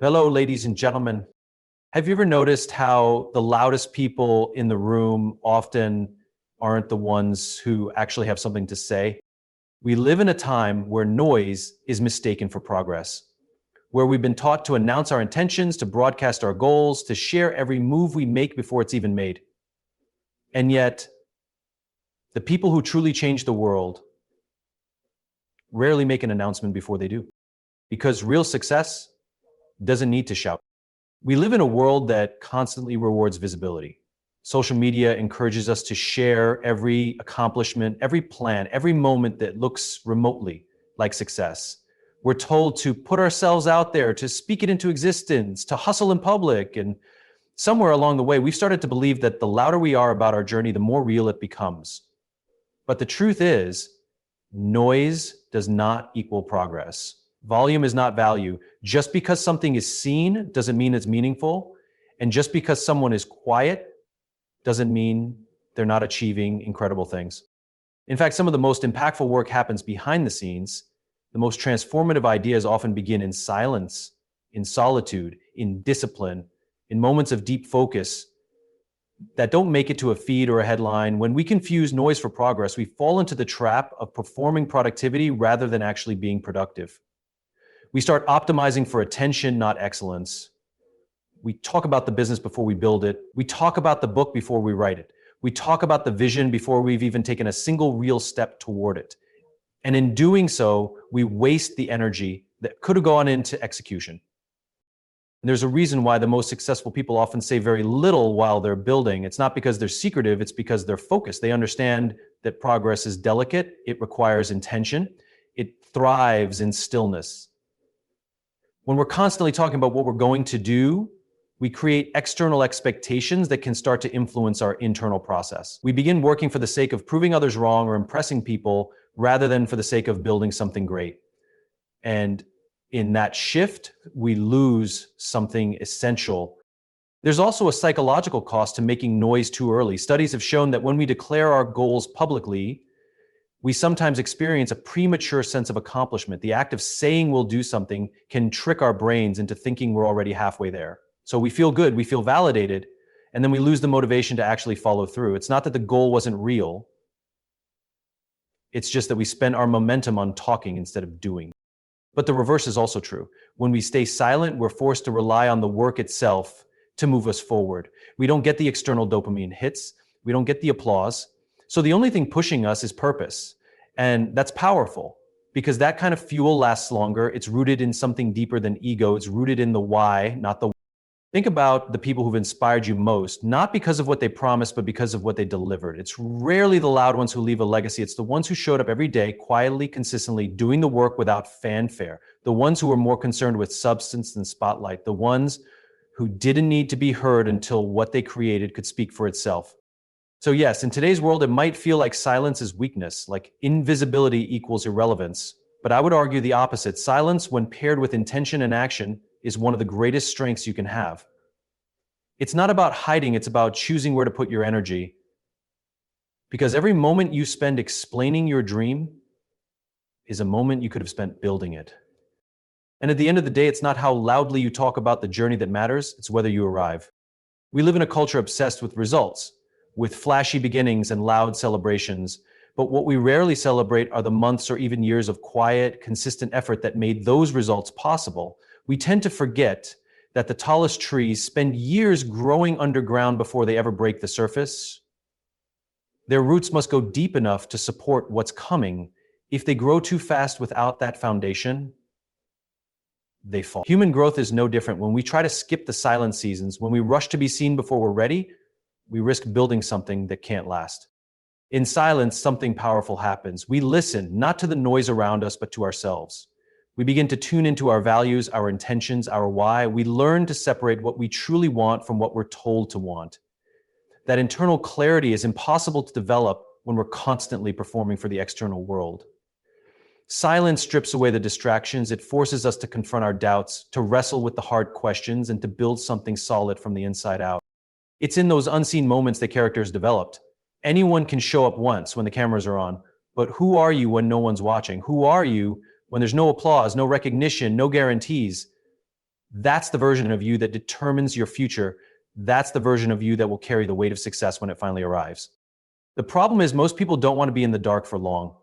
Hello, ladies and gentlemen. Have you ever noticed how the loudest people in the room often aren't the ones who actually have something to say? We live in a time where noise is mistaken for progress, where we've been taught to announce our intentions, to broadcast our goals, to share every move we make before it's even made. And yet, the people who truly change the world rarely make an announcement before they do, because real success doesn't need to shout. We live in a world that constantly rewards visibility. Social media encourages us to share every accomplishment, every plan, every moment that looks remotely like success. We're told to put ourselves out there, to speak it into existence, to hustle in public. And somewhere along the way, we've started to believe that the louder we are about our journey, the more real it becomes. But the truth is, noise does not equal progress. Volume is not value. Just because something is seen doesn't mean it's meaningful. And just because someone is quiet doesn't mean they're not achieving incredible things. In fact, some of the most impactful work happens behind the scenes. The most transformative ideas often begin in silence, in solitude, in discipline, in moments of deep focus that don't make it to a feed or a headline. When we confuse noise for progress, we fall into the trap of performing productivity rather than actually being productive. We start optimizing for attention, not excellence. We talk about the business before we build it. We talk about the book before we write it. We talk about the vision before we've even taken a single real step toward it. And in doing so, we waste the energy that could have gone into execution. And there's a reason why the most successful people often say very little while they're building. It's not because they're secretive, it's because they're focused. They understand that progress is delicate, it requires intention, it thrives in stillness. When we're constantly talking about what we're going to do, we create external expectations that can start to influence our internal process. We begin working for the sake of proving others wrong or impressing people rather than for the sake of building something great. And in that shift, we lose something essential. There's also a psychological cost to making noise too early. Studies have shown that when we declare our goals publicly, we sometimes experience a premature sense of accomplishment. The act of saying we'll do something can trick our brains into thinking we're already halfway there. So we feel good, we feel validated, and then we lose the motivation to actually follow through. It's not that the goal wasn't real. It's just that we spent our momentum on talking instead of doing. But the reverse is also true. When we stay silent, we're forced to rely on the work itself to move us forward. We don't get the external dopamine hits. We don't get the applause. So the only thing pushing us is purpose. And that's powerful because that kind of fuel lasts longer. It's rooted in something deeper than ego. It's rooted in the why, not the. Think about the people who've inspired you most, not because of what they promised, but because of what they delivered. It's rarely the loud ones who leave a legacy. It's the ones who showed up every day, quietly, consistently, doing the work without fanfare. The ones who were more concerned with substance than spotlight. The ones who didn't need to be heard until what they created could speak for itself. So yes, in today's world, it might feel like silence is weakness, like invisibility equals irrelevance. But I would argue the opposite. Silence, when paired with intention and action, is one of the greatest strengths you can have. It's not about hiding, it's about choosing where to put your energy. Because every moment you spend explaining your dream is a moment you could have spent building it. And at the end of the day, it's not how loudly you talk about the journey that matters, it's whether you arrive. We live in a culture obsessed with results, with flashy beginnings and loud celebrations. But what we rarely celebrate are the months or even years of quiet, consistent effort that made those results possible. We tend to forget that the tallest trees spend years growing underground before they ever break the surface. Their roots must go deep enough to support what's coming. If they grow too fast without that foundation, they fall. Human growth is no different. When we try to skip the silent seasons, when we rush to be seen before we're ready, we risk building something that can't last. In silence, something powerful happens. We listen, not to the noise around us, but to ourselves. We begin to tune into our values, our intentions, our why. We learn to separate what we truly want from what we're told to want. That internal clarity is impossible to develop when we're constantly performing for the external world. Silence strips away the distractions. It forces us to confront our doubts, to wrestle with the hard questions, and to build something solid from the inside out. It's in those unseen moments that characters developed. Anyone can show up once when the cameras are on, but who are you when no one's watching? Who are you when there's no applause, no recognition, no guarantees? That's the version of you that determines your future. That's the version of you that will carry the weight of success when it finally arrives. The problem is most people don't want to be in the dark for long.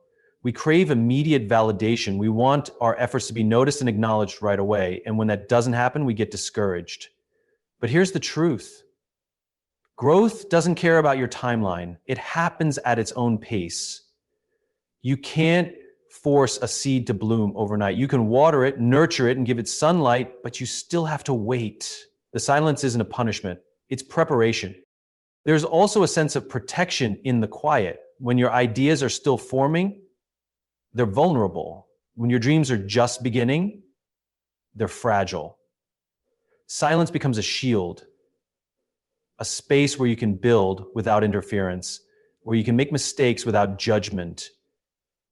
We crave immediate validation. We want our efforts to be noticed and acknowledged right away. And when that doesn't happen, we get discouraged. But here's the truth. Growth doesn't care about your timeline. It happens at its own pace. You can't force a seed to bloom overnight. You can water it, nurture it, and give it sunlight, but you still have to wait. The silence isn't a punishment. It's preparation. There's also a sense of protection in the quiet. When your ideas are still forming, they're vulnerable. When your dreams are just beginning, they're fragile. Silence becomes a shield, a space where you can build without interference, where you can make mistakes without judgment,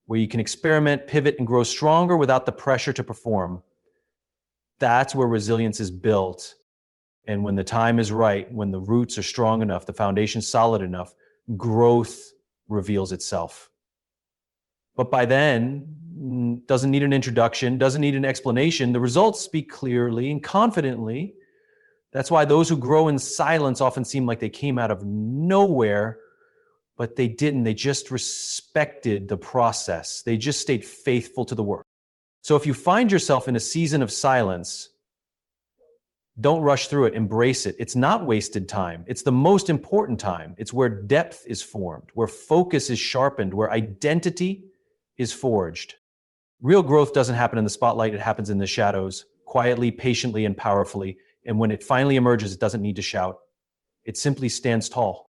where you can experiment, pivot, and grow stronger without the pressure to perform. That's where resilience is built. And when the time is right, when the roots are strong enough, the foundation solid enough, growth reveals itself. But by then, doesn't need an introduction, doesn't need an explanation. The results speak clearly and confidently. That's why those who grow in silence often seem like they came out of nowhere, but they didn't. They just respected the process. They just stayed faithful to the work. So if you find yourself in a season of silence, don't rush through it. Embrace it. It's not wasted time. It's the most important time. It's where depth is formed, where focus is sharpened, where identity is forged. Real growth doesn't happen in the spotlight. It happens in the shadows, quietly, patiently, and powerfully. And when it finally emerges, it doesn't need to shout. It simply stands tall.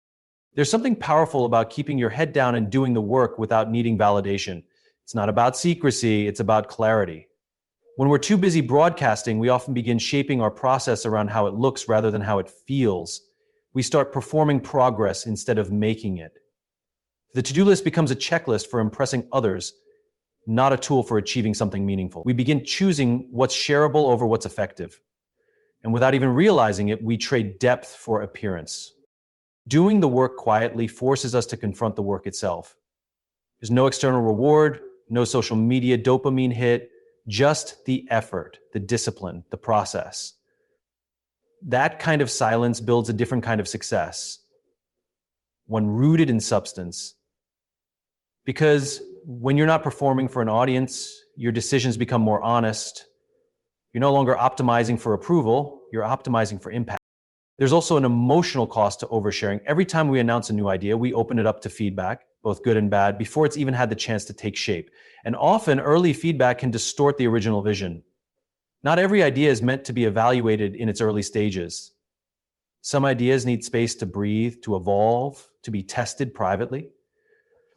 There's something powerful about keeping your head down and doing the work without needing validation. It's not about secrecy. It's about clarity. When we're too busy broadcasting, we often begin shaping our process around how it looks rather than how it feels. We start performing progress instead of making it. The to-do list becomes a checklist for impressing others, not a tool for achieving something meaningful. We begin choosing what's shareable over what's effective. And without even realizing it, we trade depth for appearance. Doing the work quietly forces us to confront the work itself. There's no external reward, no social media dopamine hit, just the effort, the discipline, the process. That kind of silence builds a different kind of success, one rooted in substance. Because when you're not performing for an audience, your decisions become more honest. You're no longer optimizing for approval, you're optimizing for impact. There's also an emotional cost to oversharing. Every time we announce a new idea, we open it up to feedback, both good and bad, before it's even had the chance to take shape. And often, early feedback can distort the original vision. Not every idea is meant to be evaluated in its early stages. Some ideas need space to breathe, to evolve, to be tested privately.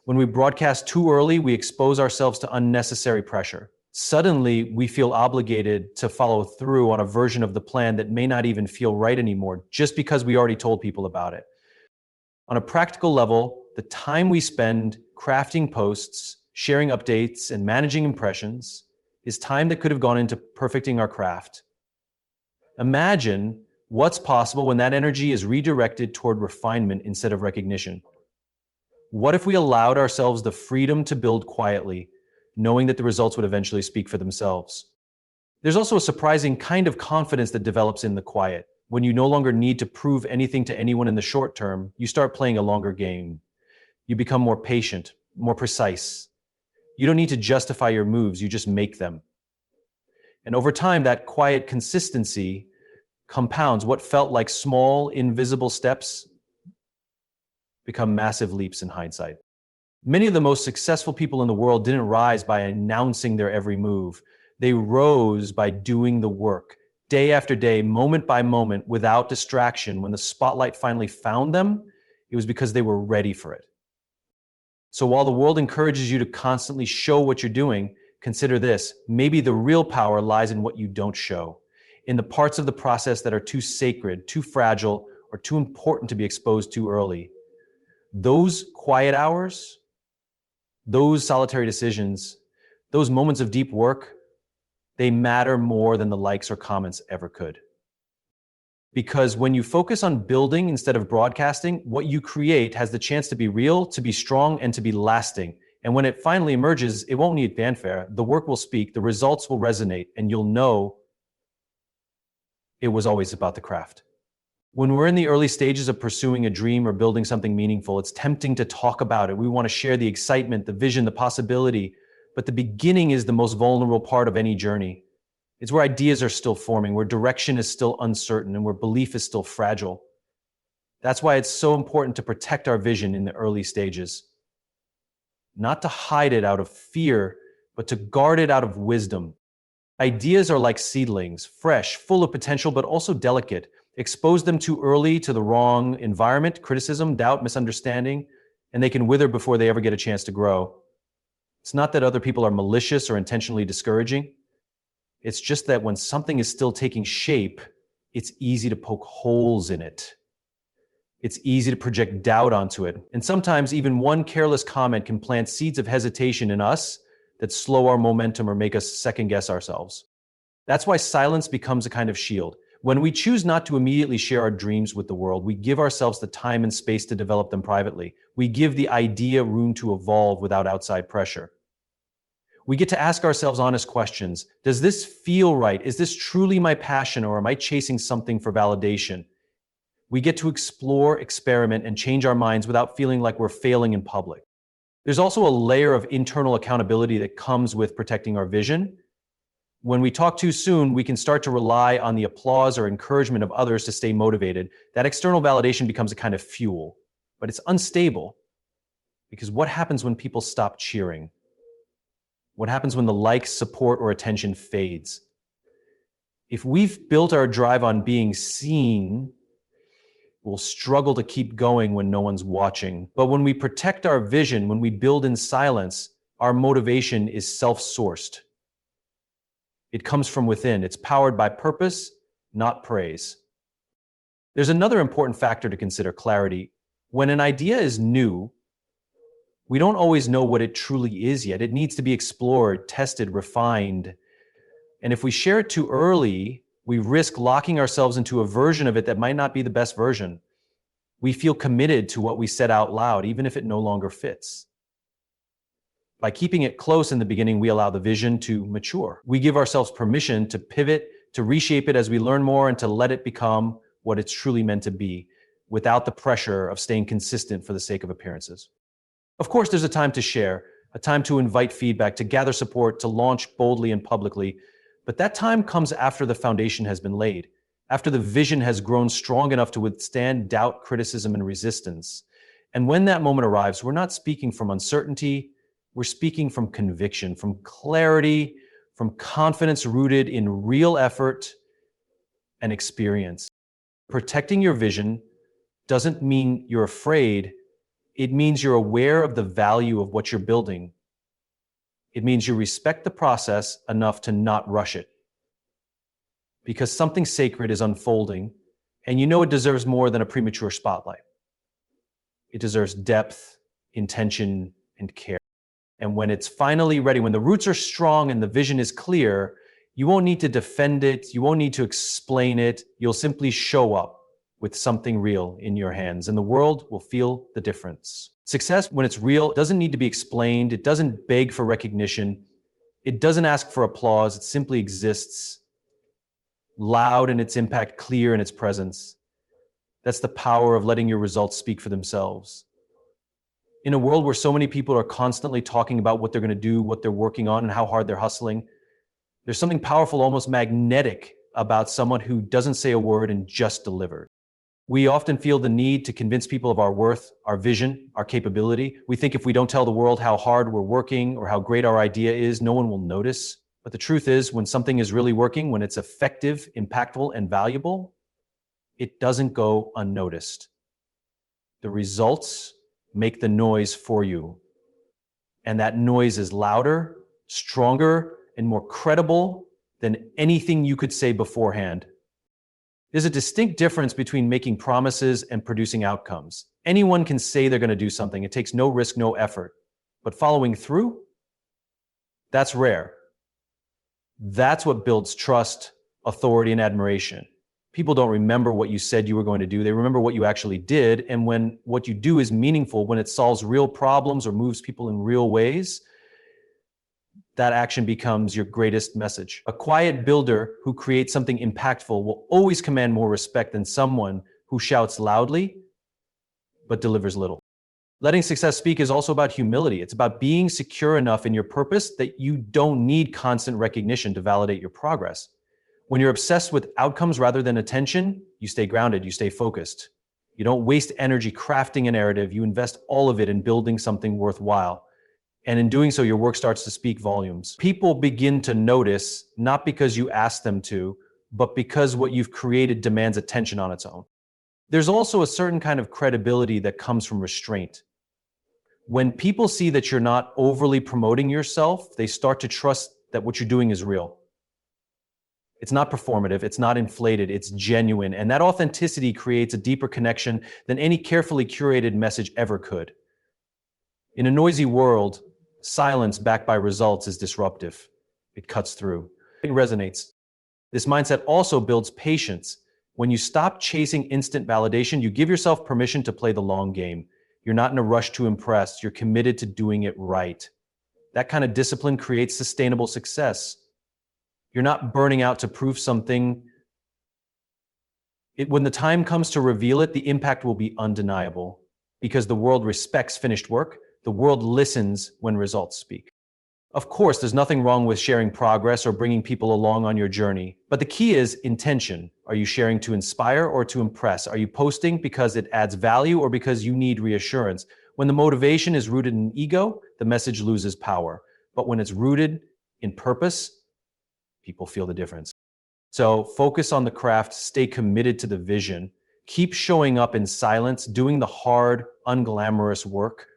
When we broadcast too early, we expose ourselves to unnecessary pressure. Suddenly, we feel obligated to follow through on a version of the plan that may not even feel right anymore, just because we already told people about it. On a practical level, the time we spend crafting posts, sharing updates, and managing impressions is time that could have gone into perfecting our craft. Imagine what's possible when that energy is redirected toward refinement instead of recognition. What if we allowed ourselves the freedom to build quietly, knowing that the results would eventually speak for themselves? There's also a surprising kind of confidence that develops in the quiet. When you no longer need to prove anything to anyone in the short term, you start playing a longer game. You become more patient, more precise. You don't need to justify your moves, you just make them. And over time, that quiet consistency compounds. What felt like small, invisible steps become massive leaps in hindsight. Many of the most successful people in the world didn't rise by announcing their every move. They rose by doing the work, day after day, moment by moment, without distraction. When the spotlight finally found them, it was because they were ready for it. So while the world encourages you to constantly show what you're doing, consider this: maybe the real power lies in what you don't show, in the parts of the process that are too sacred, too fragile, or too important to be exposed too early. Those quiet hours, those solitary decisions, those moments of deep work, they matter more than the likes or comments ever could. Because when you focus on building instead of broadcasting, what you create has the chance to be real, to be strong, and to be lasting. And when it finally emerges, it won't need fanfare. The work will speak, the results will resonate, and you'll know it was always about the craft. When we're in the early stages of pursuing a dream or building something meaningful, it's tempting to talk about it. We want to share the excitement, the vision, the possibility. But the beginning is the most vulnerable part of any journey. It's where ideas are still forming, where direction is still uncertain, and where belief is still fragile. That's why it's so important to protect our vision in the early stages. Not to hide it out of fear, but to guard it out of wisdom. Ideas are like seedlings, fresh, full of potential, but also delicate. Expose them too early to the wrong environment, criticism, doubt, misunderstanding, and they can wither before they ever get a chance to grow. It's not that other people are malicious or intentionally discouraging. It's just that when something is still taking shape, it's easy to poke holes in it. It's easy to project doubt onto it. And sometimes even one careless comment can plant seeds of hesitation in us that slow our momentum or make us second guess ourselves. That's why silence becomes a kind of shield. When we choose not to immediately share our dreams with the world, we give ourselves the time and space to develop them privately. We give the idea room to evolve without outside pressure. We get to ask ourselves honest questions. Does this feel right? Is this truly my passion, or am I chasing something for validation? We get to explore, experiment, and change our minds without feeling like we're failing in public. There's also a layer of internal accountability that comes with protecting our vision. When we talk too soon, we can start to rely on the applause or encouragement of others to stay motivated. That external validation becomes a kind of fuel, but it's unstable, because what happens when people stop cheering? What happens when the like, support, or attention fades? If we've built our drive on being seen, we'll struggle to keep going when no one's watching. But when we protect our vision, when we build in silence, our motivation is self-sourced. It comes from within. It's powered by purpose, not praise. There's another important factor to consider: clarity. When an idea is new, we don't always know what it truly is yet. It needs to be explored, tested, refined. And if we share it too early, we risk locking ourselves into a version of it that might not be the best version. We feel committed to what we said out loud, even if it no longer fits. By keeping it close in the beginning, we allow the vision to mature. We give ourselves permission to pivot, to reshape it as we learn more, and to let it become what it's truly meant to be, without the pressure of staying consistent for the sake of appearances. Of course, there's a time to share, a time to invite feedback, to gather support, to launch boldly and publicly. But that time comes after the foundation has been laid, after the vision has grown strong enough to withstand doubt, criticism, and resistance. And when that moment arrives, we're not speaking from uncertainty. We're speaking from conviction, from clarity, from confidence rooted in real effort and experience. Protecting your vision doesn't mean you're afraid. It means you're aware of the value of what you're building. It means you respect the process enough to not rush it. Because something sacred is unfolding, and you know it deserves more than a premature spotlight. It deserves depth, intention, and care. And when it's finally ready, when the roots are strong and the vision is clear, you won't need to defend it. You won't need to explain it. You'll simply show up with something real in your hands, and the world will feel the difference. Success, when it's real, doesn't need to be explained. It doesn't beg for recognition. It doesn't ask for applause. It simply exists, loud in its impact, clear in its presence. That's the power of letting your results speak for themselves. In a world where so many people are constantly talking about what they're going to do, what they're working on, and how hard they're hustling, there's something powerful, almost magnetic, about someone who doesn't say a word and just delivers. We often feel the need to convince people of our worth, our vision, our capability. We think if we don't tell the world how hard we're working or how great our idea is, no one will notice. But the truth is, when something is really working, when it's effective, impactful, and valuable, it doesn't go unnoticed. The results make the noise for you. And that noise is louder, stronger, and more credible than anything you could say beforehand. There's a distinct difference between making promises and producing outcomes. Anyone can say they're going to do something. It takes no risk, no effort. But following through, that's rare. That's what builds trust, authority, and admiration. People don't remember what you said you were going to do. They remember what you actually did. And when what you do is meaningful, when it solves real problems or moves people in real ways, that action becomes your greatest message. A quiet builder who creates something impactful will always command more respect than someone who shouts loudly but delivers little. Letting success speak is also about humility. It's about being secure enough in your purpose that you don't need constant recognition to validate your progress. When you're obsessed with outcomes rather than attention, you stay grounded, you stay focused. You don't waste energy crafting a narrative, you invest all of it in building something worthwhile. And in doing so, your work starts to speak volumes. People begin to notice, not because you ask them to, but because what you've created demands attention on its own. There's also a certain kind of credibility that comes from restraint. When people see that you're not overly promoting yourself, they start to trust that what you're doing is real. It's not performative, it's not inflated, it's genuine. And that authenticity creates a deeper connection than any carefully curated message ever could. In a noisy world, silence backed by results is disruptive. It cuts through. It resonates. This mindset also builds patience. When you stop chasing instant validation, you give yourself permission to play the long game. You're not in a rush to impress. You're committed to doing it right. That kind of discipline creates sustainable success. You're not burning out to prove something. When the time comes to reveal it, the impact will be undeniable because the world respects finished work. The world listens when results speak. Of course, there's nothing wrong with sharing progress or bringing people along on your journey, but the key is intention. Are you sharing to inspire or to impress? Are you posting because it adds value or because you need reassurance? When the motivation is rooted in ego, the message loses power. But when it's rooted in purpose, people feel the difference. So focus on the craft, stay committed to the vision, keep showing up in silence, doing the hard, unglamorous work.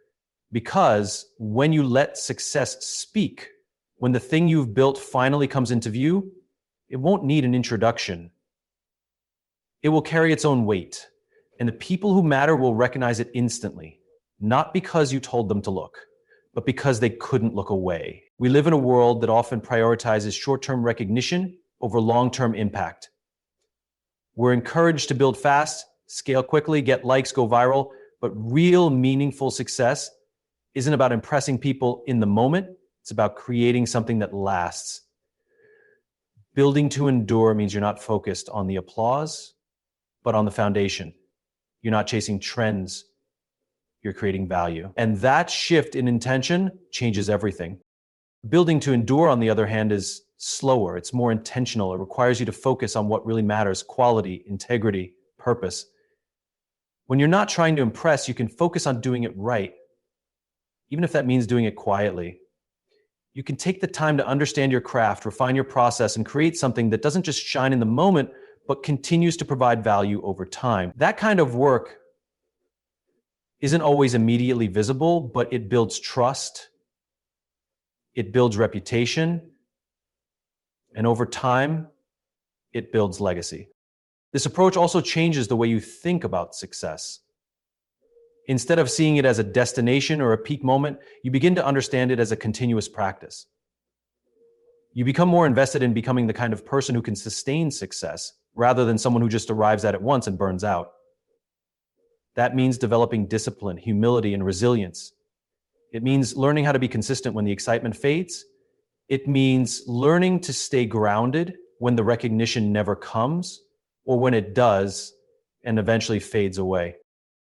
Because when you let success speak, when the thing you've built finally comes into view, it won't need an introduction. It will carry its own weight, and the people who matter will recognize it instantly, not because you told them to look, but because they couldn't look away. We live in a world that often prioritizes short-term recognition over long-term impact. We're encouraged to build fast, scale quickly, get likes, go viral, but real meaningful success isn't about impressing people in the moment. It's about creating something that lasts. Building to endure means you're not focused on the applause, but on the foundation. You're not chasing trends. You're creating value. And that shift in intention changes everything. Building to endure, on the other hand, is slower. It's more intentional. It requires you to focus on what really matters: quality, integrity, purpose. When you're not trying to impress, you can focus on doing it right, even if that means doing it quietly. You can take the time to understand your craft, refine your process, and create something that doesn't just shine in the moment, but continues to provide value over time. That kind of work isn't always immediately visible, but it builds trust, it builds reputation, and over time, it builds legacy. This approach also changes the way you think about success. Instead of seeing it as a destination or a peak moment, you begin to understand it as a continuous practice. You become more invested in becoming the kind of person who can sustain success rather than someone who just arrives at it once and burns out. That means developing discipline, humility, and resilience. It means learning how to be consistent when the excitement fades. It means learning to stay grounded when the recognition never comes, or when it does and eventually fades away.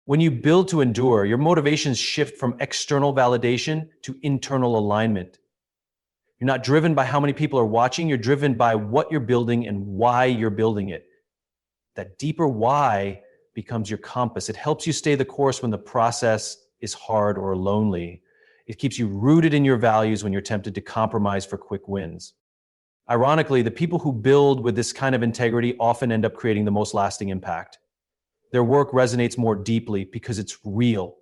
When you build to endure, your motivations shift from external validation to internal alignment. You're not driven by how many people are watching, you're driven by what you're building and why you're building it. That deeper why becomes your compass. It helps you stay the course when the process is hard or lonely. It keeps you rooted in your values when you're tempted to compromise for quick wins. Ironically, the people who build with this kind of integrity often end up creating the most lasting impact. Their work resonates more deeply because it's real.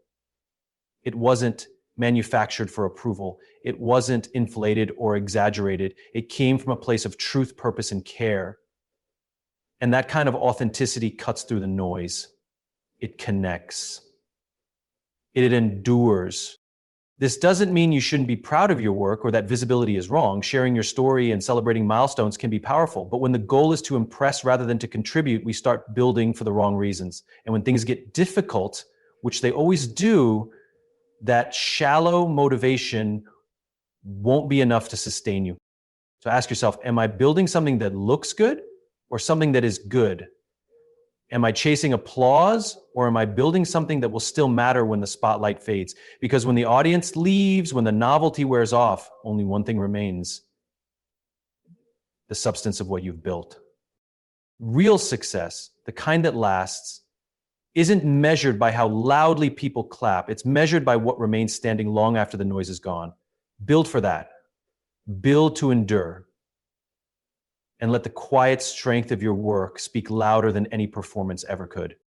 It wasn't manufactured for approval. It wasn't inflated or exaggerated. It came from a place of truth, purpose, and care. And that kind of authenticity cuts through the noise. It connects. It endures. This doesn't mean you shouldn't be proud of your work or that visibility is wrong. Sharing your story and celebrating milestones can be powerful. But when the goal is to impress rather than to contribute, we start building for the wrong reasons. And when things get difficult, which they always do, that shallow motivation won't be enough to sustain you. So ask yourself, am I building something that looks good or something that is good? Am I chasing applause or am I building something that will still matter when the spotlight fades? Because when the audience leaves, when the novelty wears off, only one thing remains: the substance of what you've built. Real success, the kind that lasts, isn't measured by how loudly people clap. It's measured by what remains standing long after the noise is gone. Build for that. Build to endure. And let the quiet strength of your work speak louder than any performance ever could.